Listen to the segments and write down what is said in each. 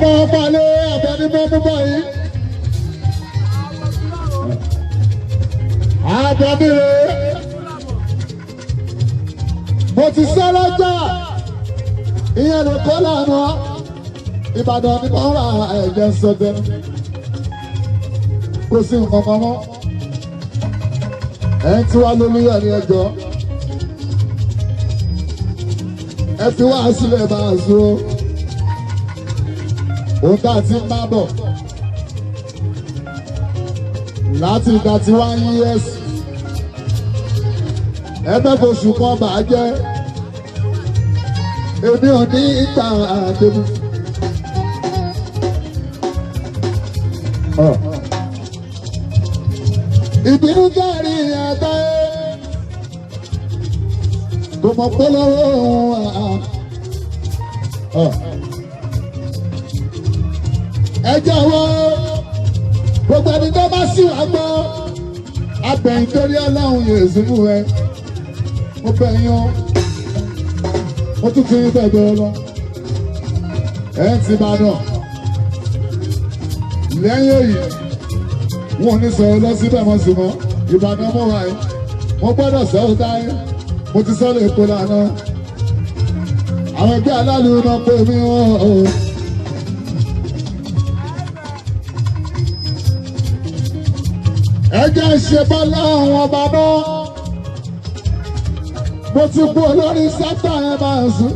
ọmọ balẹ̀ àbẹ̀nimọ́mú báyìí. àbẹ̀nire mo ti sẹ́ lọ́jà ìyẹn ló kọ́ lànà Ìbàdàn ní kọ́ ra ẹ̀jẹ̀ sọ́tẹ̀ kò sí nǹkan kan mọ́ ẹ̀ ń tí wá lórí ẹ̀ ní ẹjọ́ ẹ fi wá sílẹ̀ bá a sọ òun tá a ti ń bá bọ̀ láti ìgbà tí wá ń yí ẹ̀sìn ẹgbẹ́ oṣù kan bà á jẹ́ èmi ò ní ìta àdébù. ìbínú kárí ẹ̀dá kò mọ̀ pé lọ́wọ́ ẹ jọ̀wọ́ gbogbo ẹni tó bá sì wá gbọ́ abẹ́yìn torí Ọlọ́run yóò sí fún ẹ mo bẹ̀yìn o mo tún fi bẹ̀bẹ̀ lọ ẹ ti bá náà lẹ́yìn èyí wọn ò ní sọ̀rọ̀ lọ síbẹ̀ mọ́ sí mọ́ Ìbàdàn mọ́ wáyé mo gbọ́dọ̀ sọ́ọ́ táyé mo ti sọ́ọ́ lè kó lànà àwọn ẹgbẹ́ aláàlú náà pé mi wọ́n o. ẹjẹ́ ṣe bọ́lá àwọn ọba náà mo ti kú olórí sátá ẹ máa sùn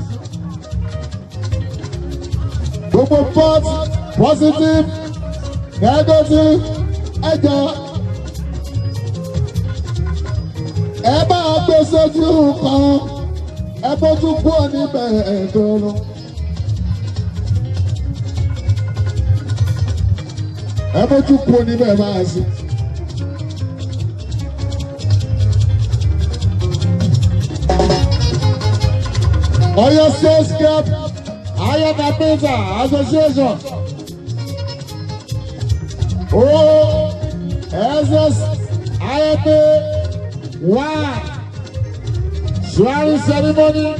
gbogbo positive negative ẹjọ́ ẹ bá gbé sójú kan ẹ bójú kú níbẹ̀ ẹ̀dọ́ lọ. ẹ bójú kú níbẹ̀ máa sùn. Oyo State Cup Ayana Pizza Association. SS IFA 1 swearing ceremony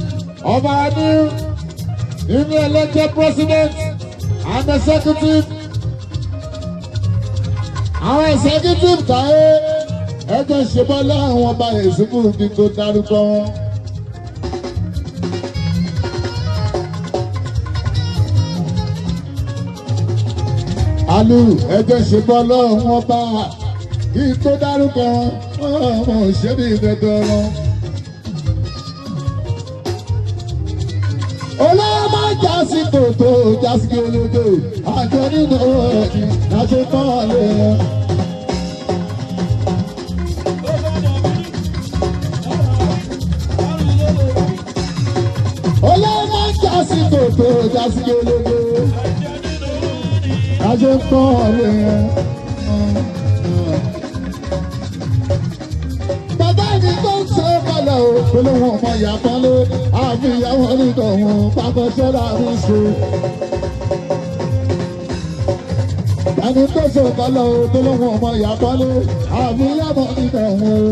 of our newly elected president and executive. Our executive kàwé ẹjọ́ ṣebọ́lá àwọn ọba ìsìnkú kí tó dárúkọ wọn. Alu ẹjọ́ ṣebọ́lá àwọn ọba kí tó dárúkọ wọn ọmọ òṣèlú ìgbẹ́dọ̀ wọn. Olóòmà jásí tòótọ́ jásí olódò àjọ nínú ẹ̀dì láti tán lé wọn. Olóòmà jásí tòótọ́ jásí olódò láti tán lé wọn. Bàbá mi tó ń ṣe kọ́lẹ̀ o, olówó ọmọ ìyàtọ̀ lé, àfi ìyàwó onídọ̀ wọn, pápẹ́ sọ́dà ń ṣe. Ẹni tó ṣe kọ́lẹ̀ o, olówó ọmọ ìyàtọ̀ lé, àfi ìyàwó onídọ̀ wọn.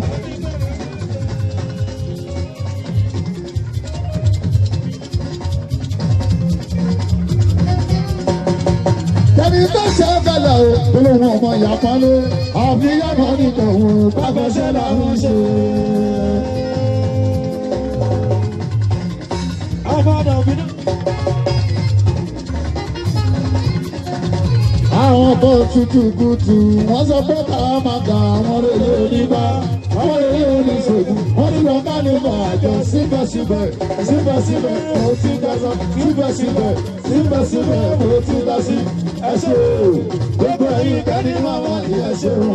Ẹni tó ṣe kọ́lẹ̀ o, olówó ọmọ ìyàtọ̀ lé, àfi ìyàwó onídọ̀ wọn, pápẹ́ sọ́dà ń ṣe. Àwọn bó tutù kùtù wọ́n sọ pé ká máa ga àwọn rèé onígbà àwọn rèé oníṣègùn wọ́n ní lọ́ọ́ bá ní bọ̀ àjọ síbẹ̀síbẹ̀ mo ti dẹ́sọ̀ síbẹ̀síbẹ̀ mo ti dásí ẹ ṣé o gbogbo ẹ̀yin kẹ́ni màmá ni ẹ ṣé o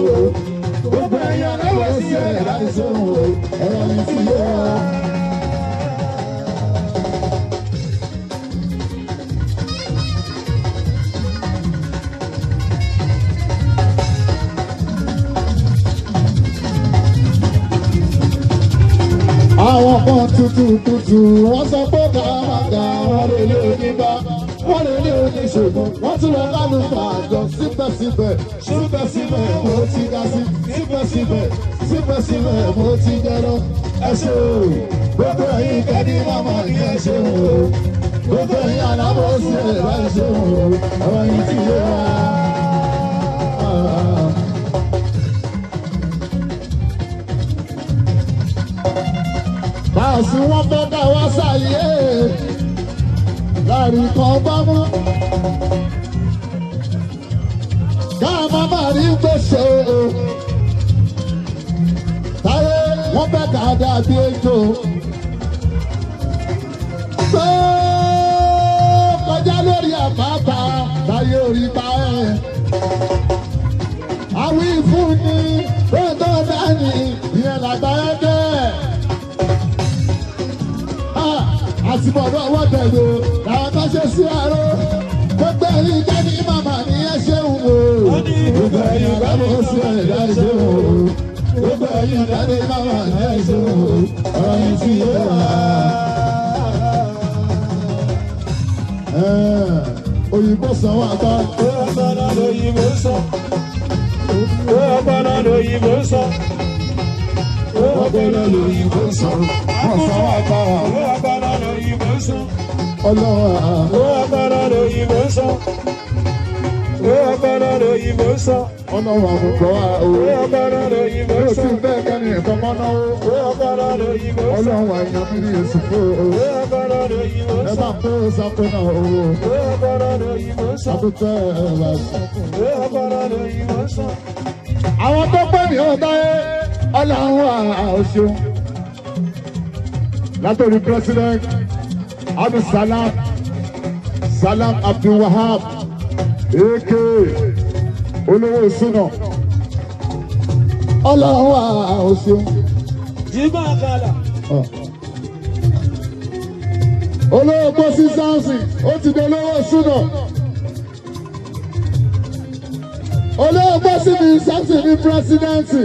gbogbo ẹ̀yin aláwọ̀ sí ẹ̀ láì ṣe o ẹ̀rọ mi ti yé ọ. Àwọn kan tutù wọ́n sọ pé ká máa ga wọ́n lè lé onígbà wọ́n lè lé oníṣègùn wọ́n tún lọ lálùfà àjọ síbẹ̀síbẹ̀ mo ti dá sí síbẹ̀síbẹ̀ mo ti jẹ́rọ ẹ ṣé o gbogbo ẹ̀yin kẹ́ni màmá ni ẹ ṣé o gbogbo ẹ̀yin alábòsí ẹ̀ bá ń ṣe òun ọ̀rọ̀ yìí ti yé wa. Báàsì wọn fẹ́ ká wá sáyé láàrin kan bá mọ́. Káàmá máa rí gbèsè o. Táyé wọ́n fẹ́ ká dàbí ejò. Tó kọjá lórí àpáta táyé orí pa ẹ̀. Àwí fún ni tó dání ìyẹn làgbáyé dẹ́. Àti bọ̀dọ̀ ọwọ́ tẹ̀lé làwọn tó ṣe sí àárọ̀. Gbogbo ẹ̀yin jẹ́ ní màmá ní ẹ ṣeun o. Gbogbo ẹ̀yin lábọ̀ sí ẹ̀dá ṣeun o. Gbogbo ẹ̀yin jẹ́ ní màmá ní ẹ ṣeun o. Ọ̀rọ̀ yìí ti yé wa. Òyìnbó san wà bá. Ó ọgbọ́nà lóyìnbó sọ. Ó ọgbọ́nà lóyìnbó sọ. Ó ọgbọ́nà lóyìnbó sọ. Wọ́n san wà bá. Ó ọgbọ́nà lóyìnbó sọ. Ọlọ́run Ó ọgbọ́nà lóyìnbó sọ. Ó ọgbọ́nà lóyìnbó sọ. Ọlọ́run àmúgbọ́ wa o. Ó ọgbọ́nà lóyìnbó Yóò sọ. sì bẹ́ẹ̀ kẹ́ni ẹ̀kọ́ mọ́ náà o. Ó ọgbọ́nà lóyìnbó sọ. Ọlọ́run àyàn mi ní èsì fún o. Ó ọgbọ́nà lóyìnbó Ẹ sọ. bá ń pé ó sápẹ́ náà o. Ó ọgbọ́nà lóyìnbó sọ. Àbútẹ́ ẹ̀ bá sọ. Ó ọgbọ́nà lóyìnbó sọ. Àwọn tó pẹ́ ní ọ̀dá ẹ̀ Ọlọ́run àṣọ. Látòrí President Abdul Salam Abdul Wahab AK olówó ìsúná. Ọlọ́run àṣọ. Jígbà kàlà. Olówó Bọ́sí Sáǹsì ó ti di olówó ìsúná. Olówó Bọ́sí ní Sáǹsì ní pírẹsidẹ́ǹtì.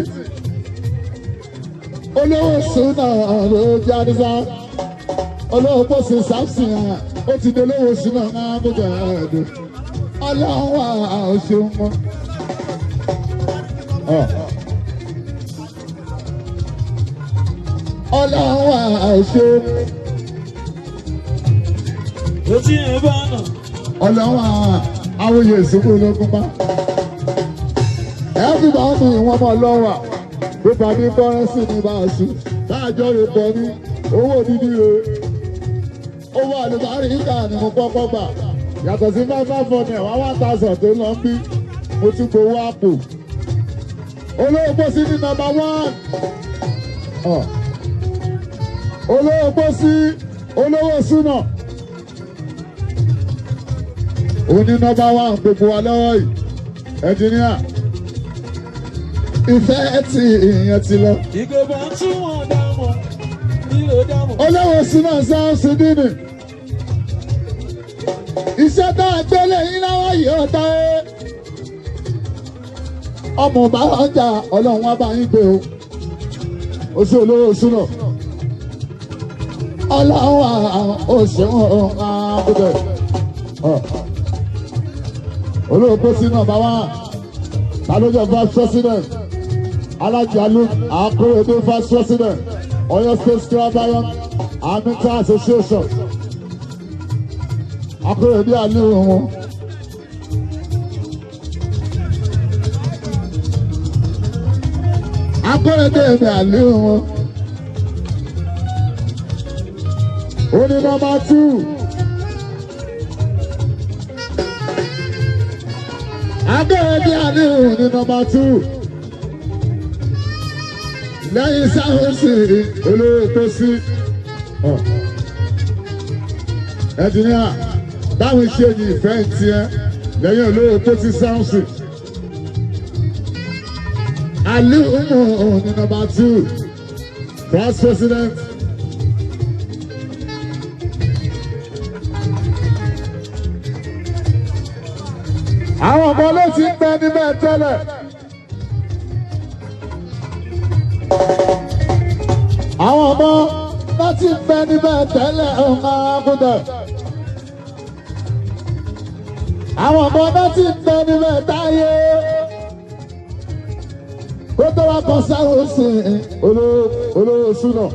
Olówó ìsúná ló jẹ́ àdìsá. Olówó Bọ́sí Sáǹsì ó ti di olówó ìsúná náà gbogbo ẹ̀ẹ́dẹ̀. Ọlọ́run àṣọ mọ́. Ọlọ́run àṣọ. Etí ẹ̀ bá nà. Ọlọ́run àwòye ìsìnkú ológun bá. Everybody wọ́n mọ̀ lọ́wọ́ pípa ní kọ́rẹ́nsì ní báàsì. Táàjọ́ rẹ̀ pọ̀ ní owó dídí rẹ̀. Owó àlùbárí ìgbà ni mo kọ́kọ́ gbà. Yàtọ̀ sí 500 wá 1000 tó lọ bí mo ti gbowó àpò. Olówó Pósí ní nọ́mbà 1. Olówó Pósí olówó súnà. Òní nọ́mbà 1 gbogbo wa lọ́wọ́ yìí. Ẹnjìníà. Ìfẹ́ tí ìyẹn ti lọ. Ìgbèbà tí wọ́n dámọ̀. Nílò dámọ̀. Olówó súnà Sáùsì dínì. Iṣẹ́ tá a gbélé yín láwọn yìí ọ̀tá ẹ́. Ọmọ bá ọjà Ọlọ́run wá bá yín gbé o. O ṣe olówó súnà. Ọlọ́run òṣèwọ̀n àbúdẹ̀. Olówó Pósí nọ́mbà 1. Tàlójọ vice president. Alájàlú Akóredé vice president. Ọ̀yọ́ State Scrabbayon Aminta Association. Akóredé Aliu wọn. Akóredé mi Aliu wọn. Ó ní nọ́mbà 2. Akóredé Aliu ní nọ́mbà 2. Lẹ́yìn Sáwọ́sì olówó Pósí. Ẹnjìníà báwo ṣe ní ìfẹ́ tiẹ̀ lẹ́yìn olówó Pósí Sáwọ́sì. Aliu ní nọ́mbà 2. Vice President. Àwọn ọmọ ló ti ń bẹ níbẹ̀ tẹ́lẹ̀. Àwọn ọmọ láti ń bẹ níbẹ̀ tẹ́lẹ̀ ọ̀nà àbúdẹ̀. Àwọn ọmọ láti ń bẹ níbẹ̀ táyé. Kó tó wá kan Sáwọ́sì olówó súnà.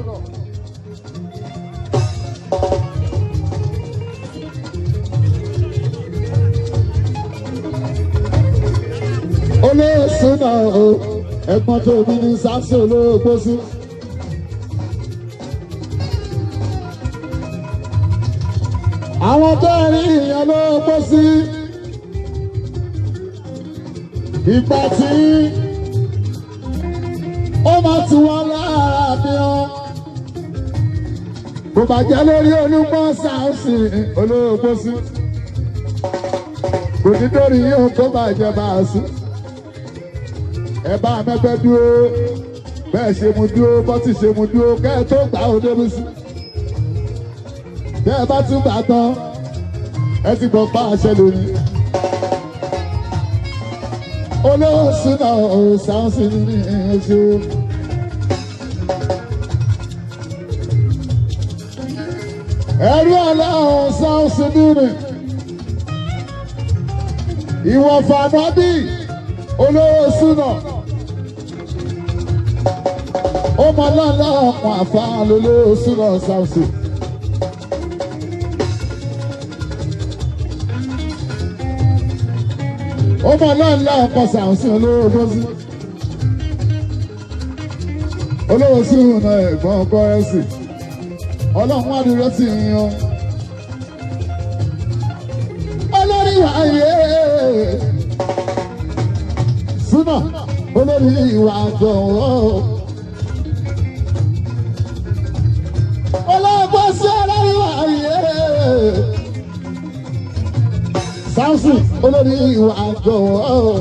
súnà o ẹ̀gbọ́n tó bí ní sáṣọ olóògbó sí. àwọn tó rí ìyẹn olóògbó sí. ìgbà tí ó máa tù wọ́n lára bí wọn. kò bàjẹ́ lórí Olúmọ Sáùsì olóògbó sí. kò ní torí yóò kó bàjẹ́ bá a sí. ẹ bá mẹ́gbẹ́ dúró bẹ́ẹ̀ ṣe mu dúró bọ́tì ṣe mu dúró kẹ́ ẹ tó gbà ó débi sí. kẹ́ ẹ bá tún gbà tán ẹ ti gbọ́ pa àṣẹ lónìí. olówó súnà Sáùsì ní oṣù. ẹrú Ọlọ́run Sáùsì nínú ìwọ̀n fàmọ́bí olówó súnà ó mọ lọ́lọ́ ọ̀pọ̀ àfáà lólówó súnà Sáùsì. ó mọ lọ́lọ́ ọ̀pọ̀ Sáùsì olówó bọ́sí olówó súnà ẹ̀gbọ́n kọ́rẹ́sì ọlọ́run wá dúró tì í yan olórí wáyé súnà olórí ìwà jọ̀wọ́ ọlọ́gbọ́n sí olórí wáyé Sáùsì olórí ìwà jọ̀wọ́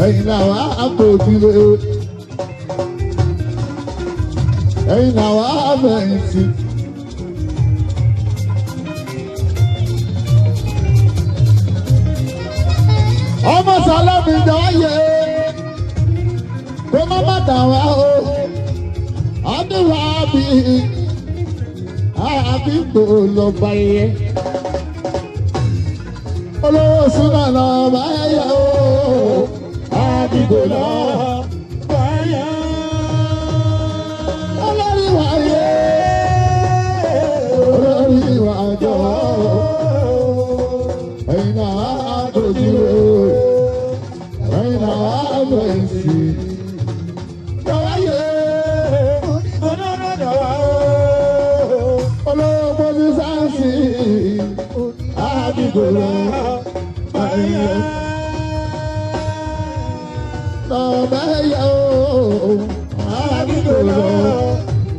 ẹ̀yin làwọn àpòjúlé ẹ̀yin làwọn àbẹ̀yìntì. ọmọ Sálámì dáyé kó má má dà wá o àdúrà àbí gbòòlò yẹ olówó súnà lọ bá yẹ o àbí gbòòlò bá yẹ olórí wáyé olórí wájọ ẹ̀yin náà àtòjú ẹ̀yin náà àbẹ̀yìntì. olówó ní Sáùsì àdìgbòlò báyẹ lọ́bẹ̀yẹ o àdìgbòlò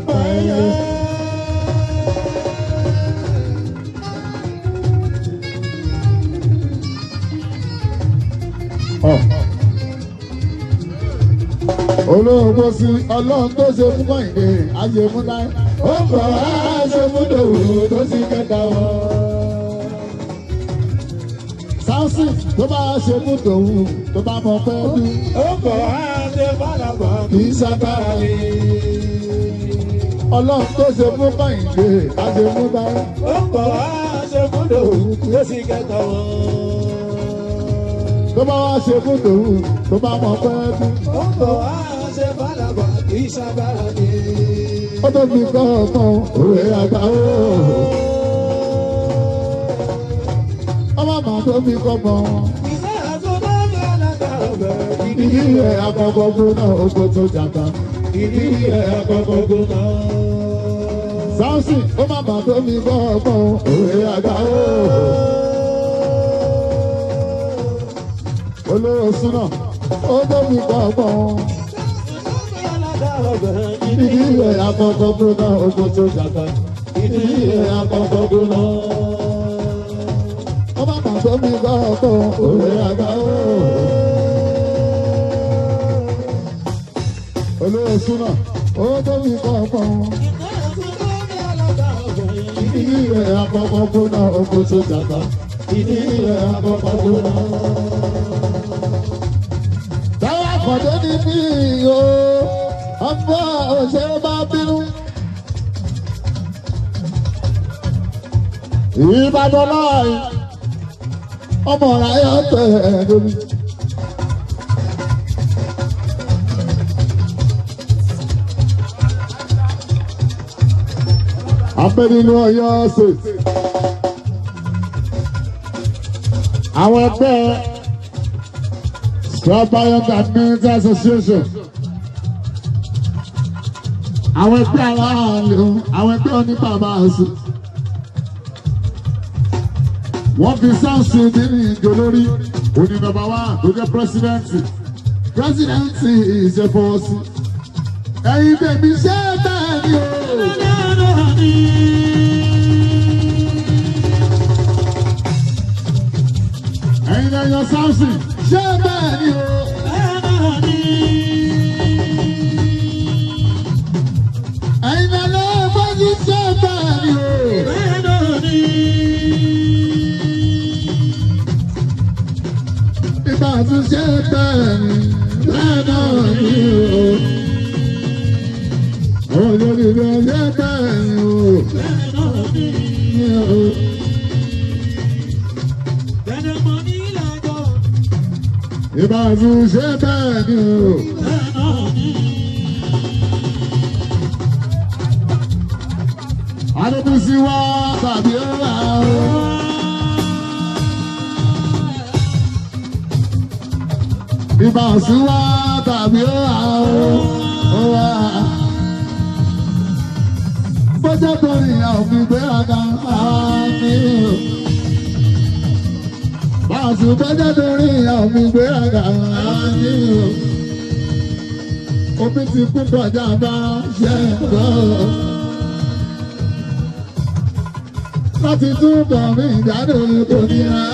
báyẹ. olóògbé sí ọlọ́run tó ṣe fún Kẹ́hìndé àṣemúlá ó ń bọ̀ wá àṣemúdòwò tó sì kẹta wọn. Sáùsì tó bá ṣemúdòwò tó bá mọ pẹ́ bí. ó ń bọ̀ wá àṣemúdòwò kì í ṣàgbára ni. ọlọ́run tó ṣe fún Kẹ́hìndé àṣemúlá ó ń bọ̀ wá àṣemúdòwò tó sì kẹta wọn. tó bá wá ṣemúdòwò tó bá mọ pẹ́ bí. ó ń bọ̀ wá àṣemúdòwò kì í ṣàgbára ni. ó tó fi kọ́ ọ̀kan òwe àgbà ó. ọmọ màá tó fi kọ́ mọ́. ìdí rẹ̀ àkọ́kọ́ gbóná oko tó jàmbá. ìdí rẹ̀ àkọ́kọ́ gbóná. Sáùsì ó má màá tó fi kọ́ ọ̀kan òwe àgbà ó. olówó súnà ó tó fi kọ́ ọ̀kan. ìdí rẹ̀ àkọ́kọ́ gbóná oko tó jàmbá. ìdí rẹ̀ àkọ́kọ́ gbóná. ọmọ màá tó fi kọ́ ọ̀kan òwe àgbà ó. olówó súnà ó tó fi kọ́ ọ̀kan. ìdí rẹ̀ àkọ́kọ́ gbóná oko tó jàmbá. ìdí rẹ̀ àkọ́kọ́ gbóná. táwa kọ̀dé ní bí o ọmọ òṣèré bá bínú. Ìbàdàn láì ọmọ ráyọ tẹ̀ lórí. Abẹ́nínú Ọ̀yọ́ State. Àwọn ẹgbẹ́ Flamboyant Community Association. Àwọn ẹgbẹ́ aráàlú, àwọn ẹgbẹ́ oníbàbá ọ̀sùn. Wọ́n fi sáǹsì nínú ìjọ lórí òní nọ́mbà 1 tó jẹ́ pírẹsidẹ́ǹtì. Pírẹsidẹ́ǹtì ìṣẹ́fọ́sí. Ẹ̀yin bèbí ṣé bẹ́ẹ̀ ni o. Ẹ̀yin lẹ́yìn sáǹsì ṣé bẹ́ẹ̀ ni o. Ẹ̀yin lẹ́yìn bọ́sí ṣé bẹ́ẹ̀ ni o. Ìgbà tún ṣé bẹ́ẹ̀ ni bẹ́ẹ̀ náà ni o. Àwọn olórí rẹ̀ ṣé bẹ́ẹ̀ ni o. Ìgbà tún ṣé bẹ́ẹ̀ ni o. Adébísí wá tàbí ọ̀la o. Ìgbà sí wá tàbí ọ̀la o. Bọ́jà torí àwọn ìgbéraga àmì o. Báàsì bọ́jà torí àwọn ìgbéraga àmì o. Omi ti kú kọjá bá ṣe gbọ́. Láti túbọ̀ mí ìjáde kò ní ra.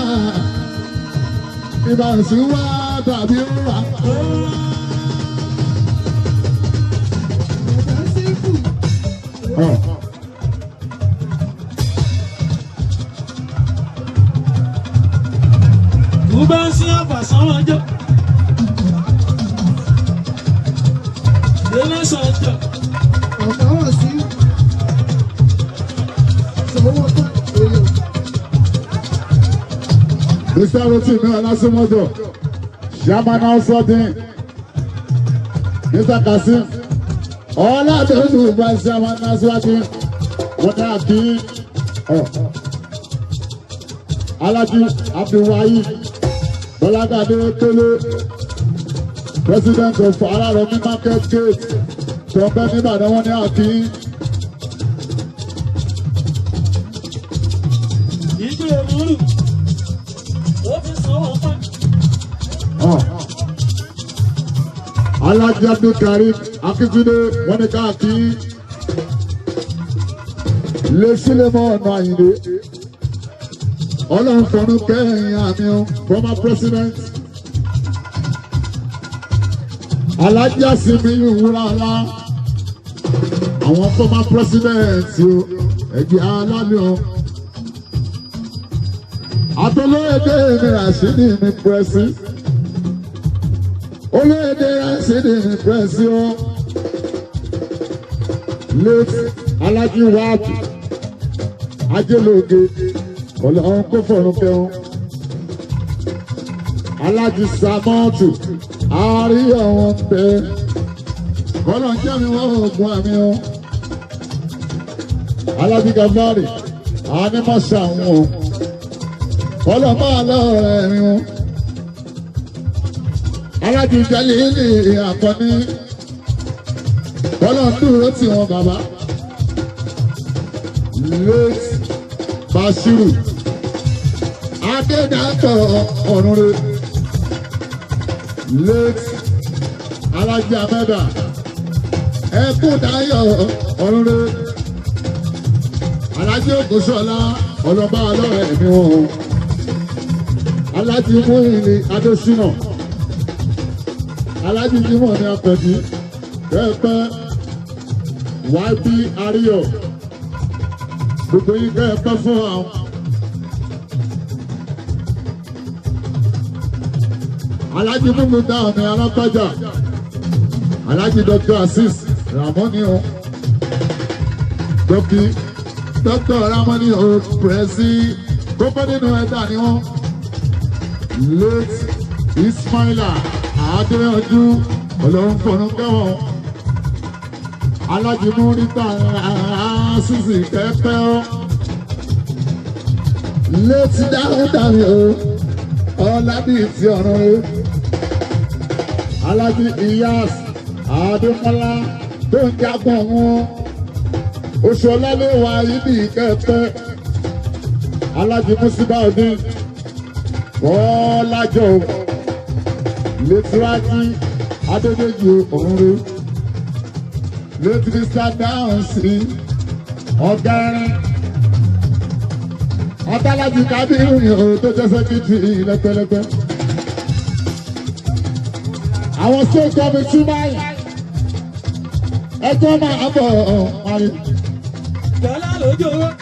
Ìbá sí wá tàbí wá. Bá ń sí àfàsán ọjọ́. Délé sọ̀tọ̀. Ọ̀gá wà sí ìṣòwò tó èlò. Mr. Rotimi Ọlásùnmọ́jọ, Chairman Ọ̀sọ́dín, Mr. Kasim, Ọládọ́dù Vice Chairman Nasiwati, wọ́n ní àbí Alhaji Abdulwahid Bọ́lágadé Tólé, President of Araromi Market Gate, Tọ́pẹ́ Níbàdàn wọ́n ní àbí. Ìjọ òmùrù, ó fi sanwó pẹ́. Alhaji Abdulkarim Akíntúndé wọ́n ní káàkiri. Lé Sílẹ̀mọ́ ọ̀nà Àyìndé. Ọlọ́run fọ̀run kẹ́yìn àmì o, former president. Alhaji Asimiyu Wúràlá. Àwọn former president o, ẹgbẹ́ alálẹ̀ o. Àtọ́lóyèdè mi Rashidi mi pẹ̀sì. Olóyèdè Rashidi mi pẹ̀sì o. Late Alhaji Wahab Ajélóge. Ọlọ́run kó fọ̀run kẹ́hún. Alhaji Samọ́tù àríyá wọn pẹ́. Kọ́lọ̀ ń jẹ́ mi wọ́n ògùn àmì o. Alhaji Gabari ànímọ̀ṣà wọn o. Kọ́lọ̀ máa lọ́ọ̀rẹ́ mi o. Alhaji Jalili Àkànní. Kọ́lọ̀ ń dúró tì wọ́n bàbá. Late Bashiru Adédàpọ̀ Ọ̀rúnrẹ́. Late Alhaji Amẹ́dà Ẹkúndayọ̀ Ọ̀rúnrẹ́. Alhaji Ògúnṣọlá ọlọ́ba ọlọ́rẹ̀ mi wọn. Alhaji Múyìnì Adésínà. Alhaji Jimoh ní Apẹ̀bí Pẹ́pẹ́ YP Ariyo. Gbogbo yìí kẹ́ ẹ pẹ́ fún àwọn. Alhaji Múmu dáhùn ní Alápájà. Alhaji Dr. Azeez Ramoni o. Dr. Ramoni o Pẹ̀sì. Gbogbo nínú ẹ̀dá ni wọ́n. Late Ismaila Adéyanjú Ọlọ́run fọ̀run kẹ́wọ̀n. Alhaji Múrítà Sísì Kẹ́pẹ́ o. Late Dáúdà mi o. Ọlábí ti ọ̀run o. Alájí Iyas Adémọ́lá tó ń jágbọ̀n wọn. Oṣù ọlálẹ́wà ibi kẹtẹ. Alájí Musibauddin Bọ́lájọ́ Létírájí Adédèjì Òǹrè Létírísà Dáhùnsí Ọ̀gárin Ọ̀tàlájì Kábírù yòó tó jẹ́ sẹ́kítì lẹ́pẹ́lẹ́pẹ́. Àwọn state committee báyìí ẹjọ́ máa bọ̀ parí.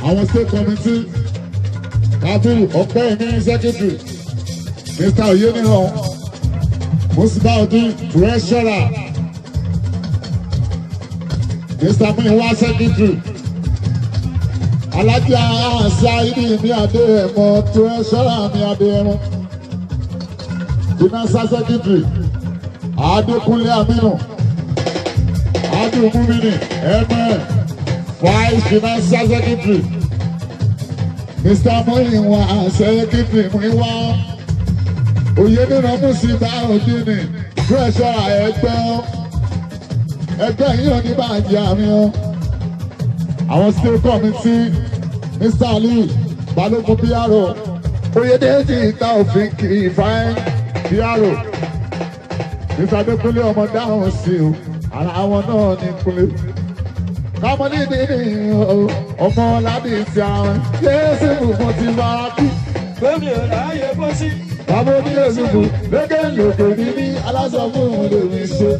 Àwọn state committee Kábírù Ọ̀pẹ́yẹmí secretary Mr. Oyeniran Musibauddin treasurer Mr. Muyiwa secretary Alhaji Saidi mi Adéyẹmọ treasurer mi Adéyẹmọ finance secretary Adékúnlé Aminu Adémúmini vice finance secretary Mr. Muyiwa secretary Muyiwa Oyeniran Musibauddin treasurer ẹgbẹ́ yìí ò ní bàjẹ́ àmì ọ́. Àwọn state committee Mr. Ali Balógun P.R.O. Oyèdèjì Taofik Ifeanyi P.R.O. Mr. Adékúnlé ọmọ dáhùn sí o ara àwọn náà ní kúnlé. Kámọ́ nídìí ọmọ lábì ti àwọn Jésù fún ti bára bí. Bẹ́ẹ̀ni ọ̀la ayé bọ́ sí. Bàbá onílé ṣubú lókè lòkè ní ní aláṣọ fún òun lè rí ṣe.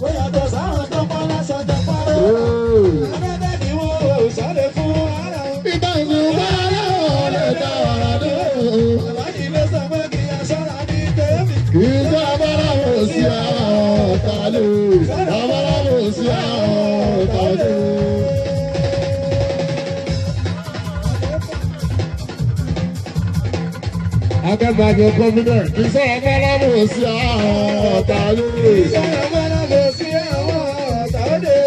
Ó yàtọ̀ sáwọn tó pọ́n lásán tó pọ́n. Adẹ́dẹ́ ni wọ́n ò sáré fún ara wọn. Ìgbà ìlú bá aláwọ̀ lè dá ọ̀rọ̀ dé. Aláàjì ló sọ pé kí aṣọ́ra ní tèmi. Kì í sọ abáráwò sí àwọn ọ̀tá lè. Abáráwò sí àwọn ọ̀tá lè. Akẹ́gbàgbọ́ gómìnà kì í sọ abáráwò sí àwọn ọ̀tá lè. Ìṣòro gbọ́dọ̀ lọ sí àwọn ọ̀tàdé.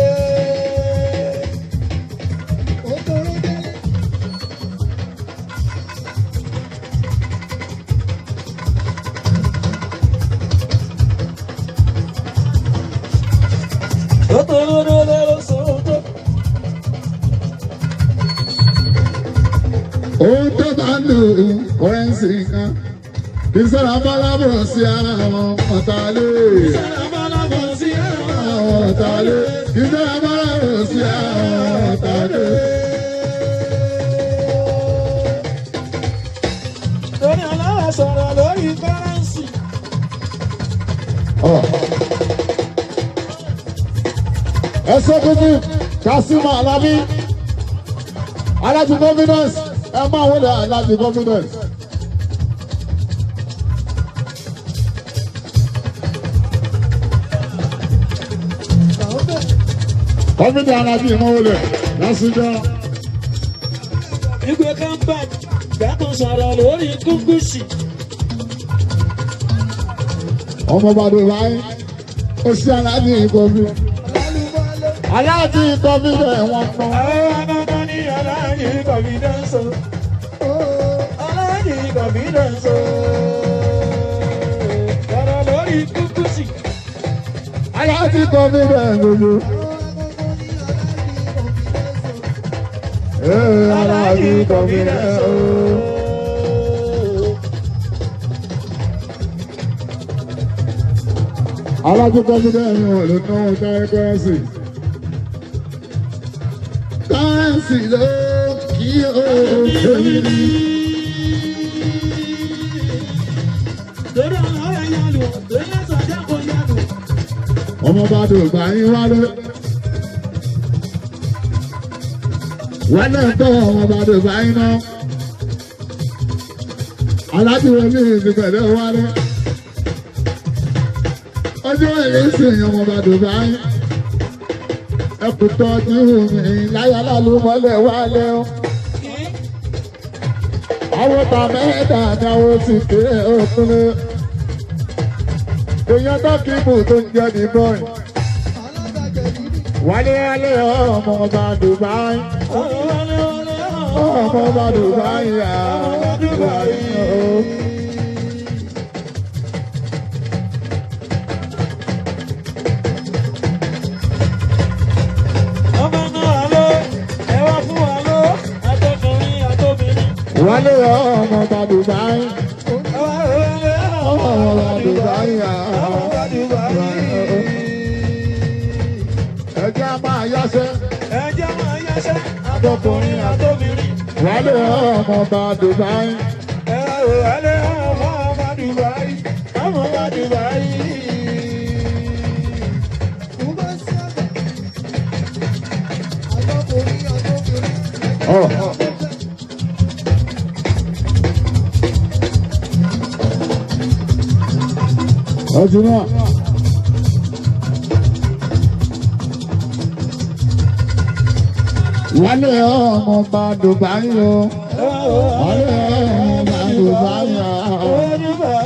Ohun tó bá ń lò kọ́rẹ́nsì kan kì í sọ̀rọ̀ abáráwò sí àwọn ọ̀tá lè. Àwọn ọ̀tá lè. Kì í sọ̀rọ̀ abáráwò sí àwọn ọ̀tá lè. Torí aláwọ̀ sọ̀rọ̀ lórí kọ́rẹ́nsì. Ẹsẹ̀ tuntun Kasimu Alabi Alájí confidence ẹ máa wọlé Alájí confidence. Confidence Alájí máa wọlé lásìjọ́. Ìgbé campaign gbàtọ̀ sọ̀rọ̀ lórí kúkúṣì. Ọmọ bàdó báyìí ó ṣe Alájí ìkọ́bí. Alájí confidence wọn kàn. Àwọn ọmọ ní aláàjì confidence. Aláàjì confidence. Sọ̀rọ̀ lórí kúkúṣì. Alájí confidence gbogbo. Alájí confidence. Alájí confidence wọn ló náwó táyé kọ́rẹ́nsì. Kọ́rẹ́nsì ló kí o èmi ní. Torí àwọn ọ̀rẹ́ yálù, torí ẹ̀sọ̀ jákòó yálù. Ọmọ bá dùn bá yín wálé. Wálé tó ọmọ bá dùn bá yín náà. Alájí wọlé ti pẹ̀lú wálé. Ọjọ́ èrè sìn ọmọ bá dùn bá yín. Ẹkùn tọ́jú mi láyálà ló mọ́lẹ̀ wálé o. Àwọn ta mẹ́ta ni àwọn sì kéré òkúlé. Èèyàn tó kí ibù tó ń jẹ́ ní bọ́ọ̀ì. Wálé wálé ọmọ ọba Dubai. Ọmọ ọba Dubai yà Dubai o. ọmọ bá Dubai. Ọmọ bá Dubai. Ẹjẹ́ máa yáṣẹ́. Àtọkùnrin àtobìnrin. Wálé ọmọ bá Dubai. Wálé ọmọ bá Dubai. Ọmọ bá Dubai. Ọjọ́ náà. Wálé ọmọ bá Dubai o. Wálé ọmọ bá Dubai o.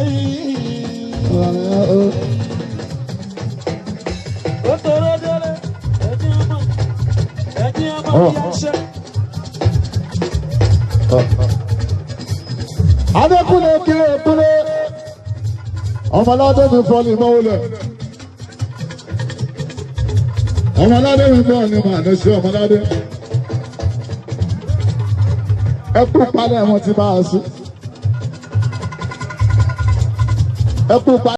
Adékúnlé kiri èkúnlé. Ọmọládé mi fọ́ ní mọ́wúlẹ̀. Ọmọládé mi fọ́ ní màá ṣe ọmọládé. Ẹ kú palẹ̀ wọn ti bá a sí. Ẹ kú palẹ̀.